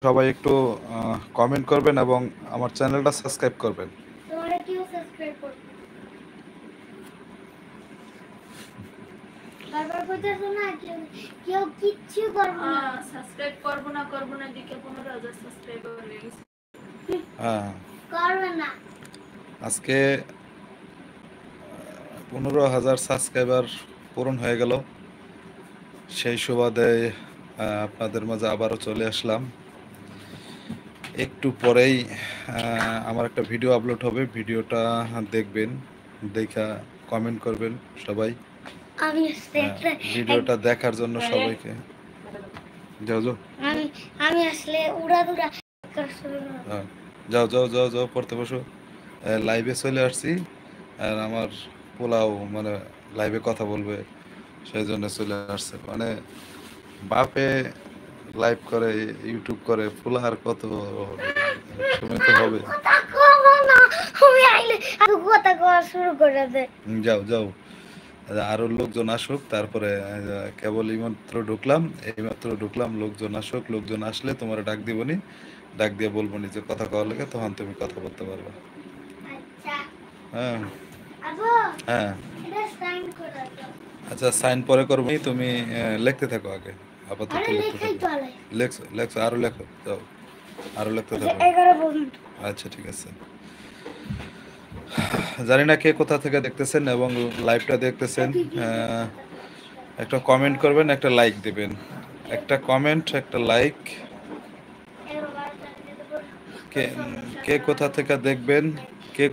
সবাই একটু কমেন্ট করবেন এবং আমার চ্যানেলটা সাবস্ক্রাইব করবেন। তোমরা কেউ সাবস্ক্রাইব করবে বারবার কইতেছো না কেউ কিচ্ছু করবে না সাবস্ক্রাইব করব না দিকে 15,000 সাবস্ক্রাইবার হয়ে গেছে। হ্যাঁ, করবে না আজকে 15,000 সাবস্ক্রাইবার পূরণ হয়ে গেল। সেই সুবাদে আপনাদের মাঝে আবারও চলে আসলাম। একটু পরেই আমার একটা ভিডিও আপলোড হবে, ভিডিওটা দেখবেন, দেখা কমেন্ট করবেন সবাই। আমি ভিডিওটা দেখার জন্য সবাইকে যাও যাও আমি আসলে উড়াদুরা হ্যাঁ, যাও যাও যাও যাও পড়তে বসো। লাইভে চলে আসছি আর আমার পোলাও মানে লাইভে কথা বলবে, সেই জন্য চলে আসছে। মানে বাপে লাইভ করে, ইউটিউব করে, পোলা আর কত সময় তো হবে। কথা কও না আমি আইলে আর কথা কওয়া শুরু করে দে। যাও যাও, আরো লোকজন আসুক, তারপরে কেবল এইমাত্র ঢুকলাম, লোকজন আসুক, লোকজন আসলে তোমার ডাক দিবনি, ডাক দিয়ে বলবো যে কথা কওয়ার লাগে, তখন তুমি কথা বলতে পারবে। আচ্ছা হ্যাঁ আবু হ্যাঁ, এটা সাইন করে দাও আচ্ছা সাইন পরে করবো, তুমি লিখতে থাকো আগে, আপাতত আরে লিখতে লেখাই থাকো। তো আলাই লেখছো লেখছো, আরো লেখো, যাও আরো লিখতে থাকো। 11 পর্যন্ত আচ্ছা ঠিক আছে। জানি না কে কোথা থেকে দেখতেছেন এবং লাইভটা দেখতেছেন। একটা কমেন্ট করবেন, একটা লাইক দিবেন, একটা কমেন্ট, একটা লাইক। কে কে কোথা থেকে দেখবেন, কে